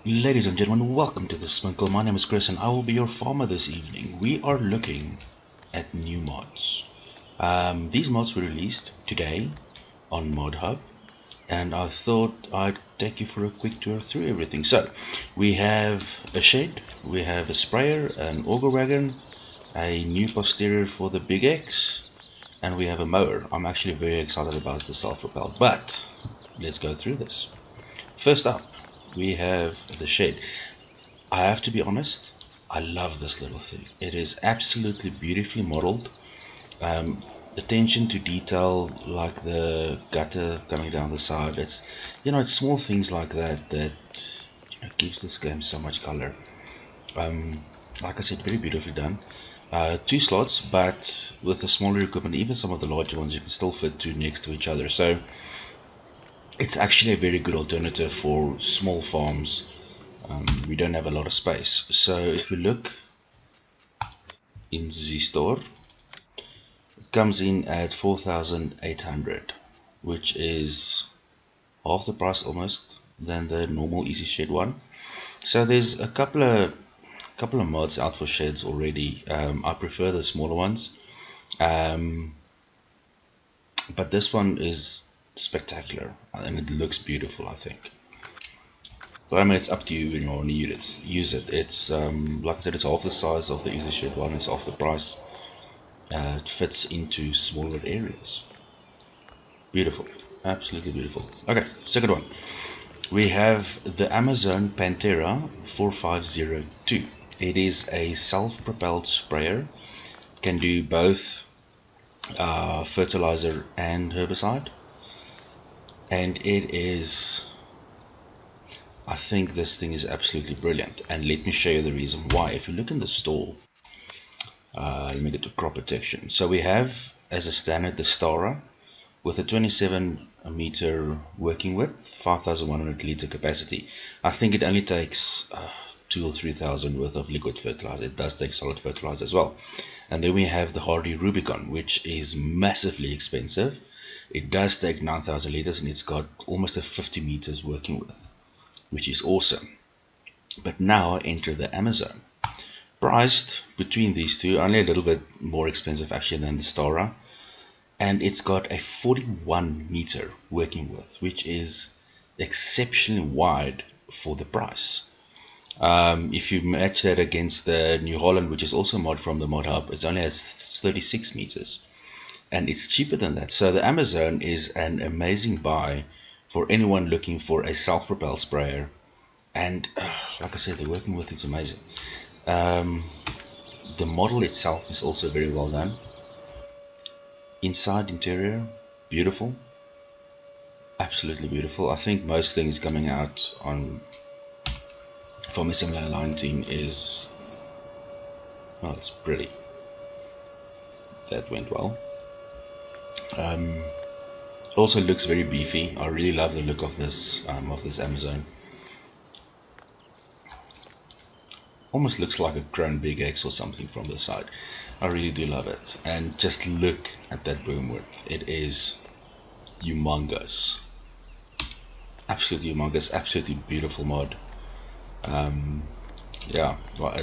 Ladies and gentlemen, welcome to the Sminkel. My name is Chris and I will be your farmer this evening. We are looking at new mods. These mods were released today on ModHub and I thought I'd take you for a quick tour through everything. So, we have a shed, we have a sprayer, an auger wagon, a new posterior for the Big X, and we have a mower. I'm actually very excited about the self-propelled, but let's go through this. First up, we have the shed. I have to be honest, I love this little thing. It is absolutely beautifully modeled. Attention to detail, like the gutter coming down the side. It's small things like that that gives this game so much color. Like I said, very beautifully done. 2 slots, but with the smaller equipment, even some of the larger ones, you can still fit 2 next to each other. So it's actually a very good alternative for small farms. We don't have a lot of space. So if we look in the store, it comes in at 4,800, which is half the price almost than the normal Easy Shed one. So there's a couple of mods out for sheds already. I prefer the smaller ones, but this one is spectacular and it looks beautiful, I think. But I mean, it's up to you when you want to use it. It's like I said, it's half the size of the Easy Shed one. It's half the price. It fits into smaller areas. Beautiful, absolutely beautiful. Okay, second one, we have the Amazon Pantera 4502. It is a self-propelled sprayer. Can do both fertilizer and herbicide. And it is, I think this thing is absolutely brilliant, and let me show you the reason why. If you look in the store, let me get to crop protection. So we have as a standard the Stara with a 27 meter working width, 5,100 liter capacity. I think it only takes 2,000 or 3,000 worth of liquid fertilizer. It does take solid fertilizer as well. And then we have the Hardy Rubicon, which is massively expensive. It does take 9,000 liters and it's got almost a 50 meters working width, which is awesome. But now enter the Amazon. Priced between these two, only a little bit more expensive actually than the Stara. And it's got a 41 meter working width, which is exceptionally wide for the price. If you match that against the New Holland, which is also a mod from the ModHub, it only has 36 meters. And it's cheaper than that. So the Amazon is an amazing buy for anyone looking for a self-propelled sprayer. And like I said, the working with it's amazing. The model itself is also very well done. Inside interior, beautiful, absolutely beautiful. I think most things coming out on from FS19 is, well, it's pretty. That went well. Also looks very beefy. I really love the look of this Amazon. Almost looks like a Crown Big X or something from the side. I really do love it. And just look at that boom width. It is humongous. Absolutely humongous. Absolutely beautiful mod. Yeah, well,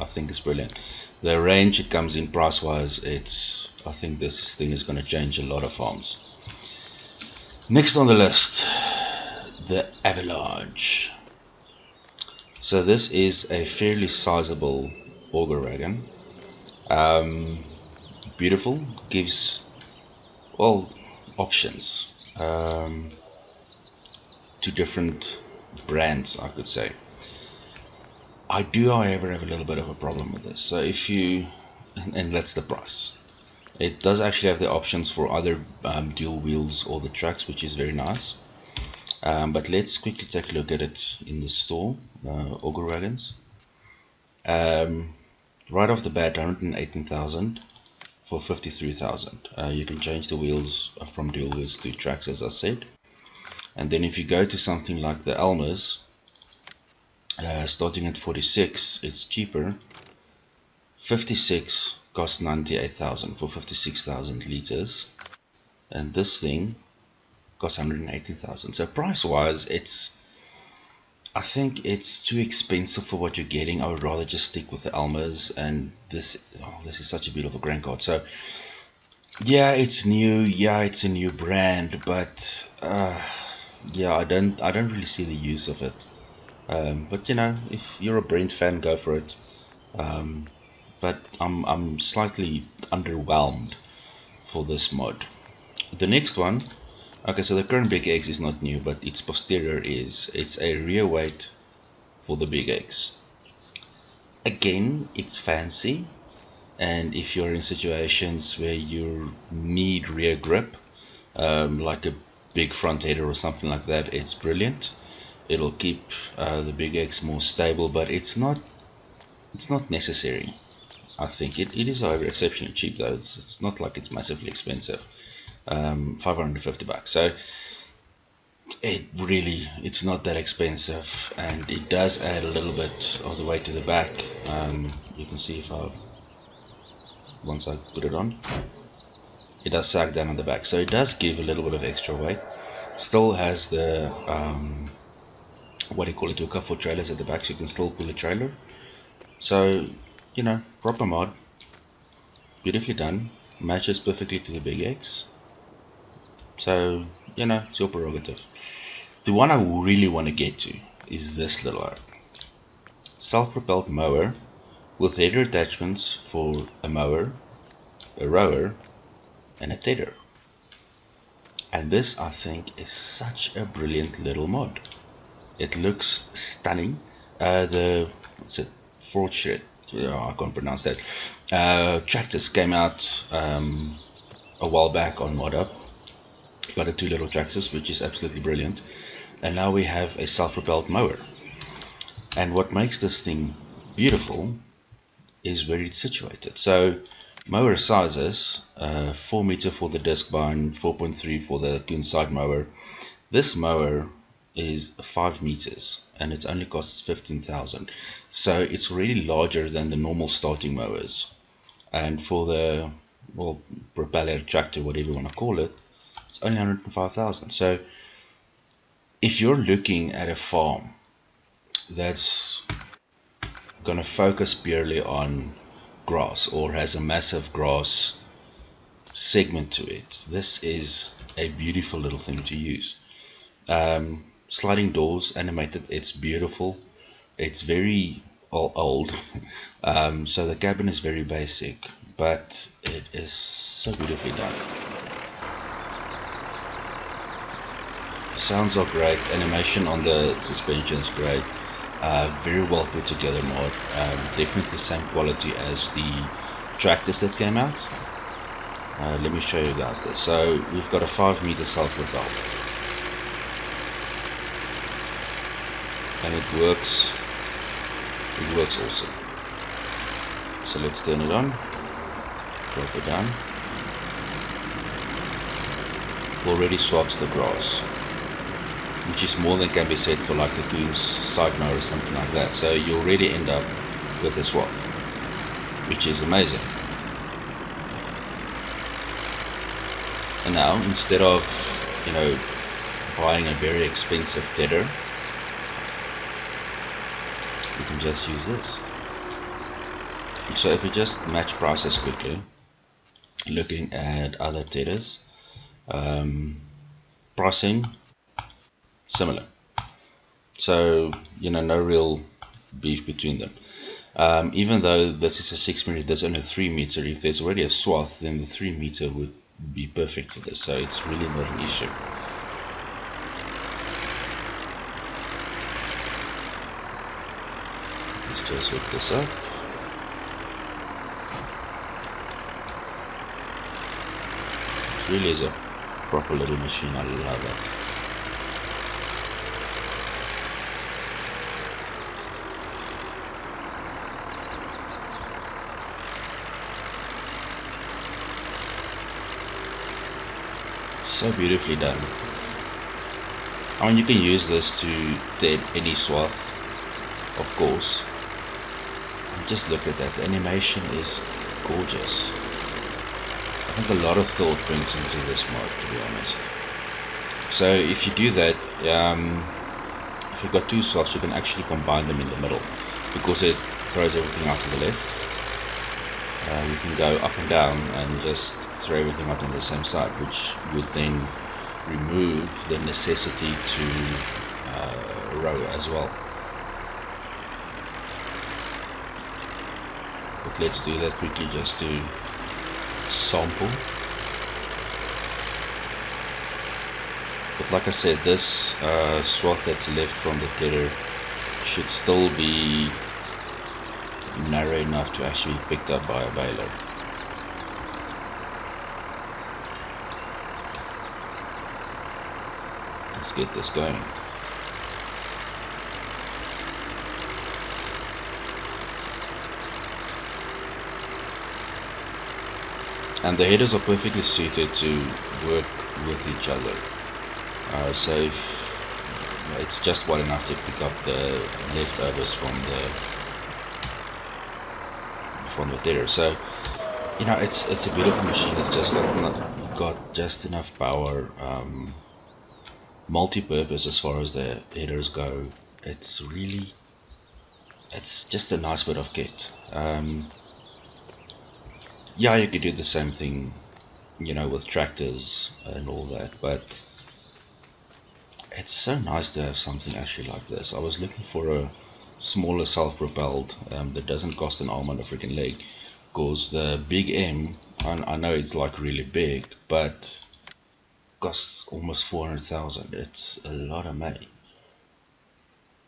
I think it's brilliant. The range it comes in price wise, I think this thing is going to change a lot of farms. Next on the list, the Avalanche. So this is a fairly sizable auger wagon. Beautiful, gives well options to different brands, I could say. I do, however, have a little bit of a problem with this. So if you, and that's the price. It does actually have the options for either dual wheels or the tracks, which is very nice. But let's quickly take a look at it in the store, auger wagons. Right off the bat, 118,000 for 53,000. You can change the wheels from dual wheels to tracks, as I said. And then if you go to something like the Elmer's, starting at 46, it's cheaper. 56 costs 98,000 for 56,000 liters, and this thing costs 118,000. So price wise, it's I think it's too expensive for what you're getting. I would rather just stick with the Almas, and this is such a beautiful grain card. So yeah, it's new, yeah, it's a new brand, but yeah, I don't really see the use of it. But you know, if you're a Brent fan, go for it. But I'm slightly underwhelmed for this mod. The next one, okay, so the current big X is not new, but its posterior is. It's a rear weight for the big X. Again, it's fancy, and if you're in situations where you need rear grip, like a big front header or something like that, it's brilliant. It'll keep the big X more stable, but it's not necessary. I think it is, however, exceptionally cheap though. It's not like it's massively expensive. 550 bucks. So it's not that expensive, and it does add a little bit of the weight to the back. You can see if once I put it on, it does sag down on the back, so it does give a little bit of extra weight. Still has the what do you call it, hookup for trailers at the back, so you can still pull a trailer. So you know, proper mod, beautifully done, matches perfectly to the big X. So you know, it's your prerogative. The one I really want to get to is this little one. Self-propelled mower with header attachments for a mower, a rower, and a tedder. And this, I think, is such a brilliant little mod. It looks stunning. What's it? Fortune. I can't pronounce that. Tractors came out a while back on ModHub. Got the two little tractors, which is absolutely brilliant. And now we have a self-propelled mower. And what makes this thing beautiful is where it's situated. So mower sizes, 4 meter for the disc bind, 4.3 for the Coon side mower. This mower is 5 meters and it only costs 15,000. So it's really larger than the normal starting mowers. And for the propeller tractor, whatever you want to call it, it's only 105,000. So if you're looking at a farm that's going to focus purely on grass or has a massive grass segment to it, this is a beautiful little thing to use. Sliding doors, animated, it's beautiful. It's very old, so the cabin is very basic, but it is so beautifully done. Sounds are great, animation on the suspension is great, very well put together mod, definitely the same quality as the tractors that came out. Let me show you guys this. So we've got a 5 meter self-propelled, and it works awesome. So let's turn it on, drop it down, already swaps the grass, which is more than can be said for like the Coon's side mower or something like that. So you already end up with a swath, which is amazing. And now, instead of, you know, buying a very expensive tedder, you can just use this. So if we just match prices quickly, looking at other tedders, pricing similar, so you know, no real beef between them. Even though this is a 6 meter, there's only a 3 meter. If there's already a swath, then the 3 meter would be perfect for this, so it's really not an issue. Let's just hook this up. It really is a proper little machine. I love it. So beautifully done. I mean, you can use this to dead any swath, of course. And just look at that, the animation is gorgeous. I think a lot of thought went into this mod, to be honest. So if you do that, if you've got two slots, you can actually combine them in the middle, because it throws everything out to the left. You can go up and down and just throw everything out on the same side, which would then remove the necessity to row as well. But let's do that quickly just to sample. But like I said, this swath that's left from the tether should still be narrow enough to actually be picked up by a baler. Let's get this going. And the headers are perfectly suited to work with each other. So if it's just wide enough to pick up the leftovers from the tether. So you know, it's a beautiful machine. It's just got just enough power, multi-purpose as far as the headers go. It's just a nice bit of kit. Yeah, you could do the same thing, you know, with tractors and all that, but it's so nice to have something actually like this. I was looking for a smaller self-propelled that doesn't cost an arm and a freaking leg, because the Big M, I know it's like really big, but costs almost 400,000. It's a lot of money,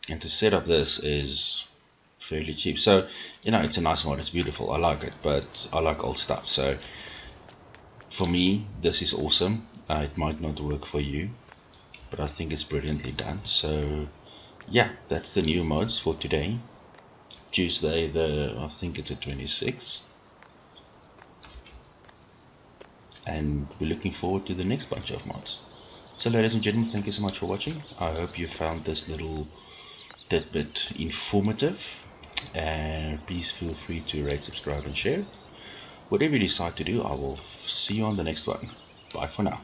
and to set up this is fairly cheap. So you know, it's a nice mod, it's beautiful, I like it, but I like old stuff. So for me, this is awesome. It might not work for you, but I think it's brilliantly done. So yeah, that's the new mods for today, Tuesday, I think it's the 26th, and we're looking forward to the next bunch of mods. So ladies and gentlemen, thank you so much for watching. I hope you found this little tidbit informative, and please feel free to rate, subscribe and share. Whatever you decide to do, I will see you on the next one. Bye for now.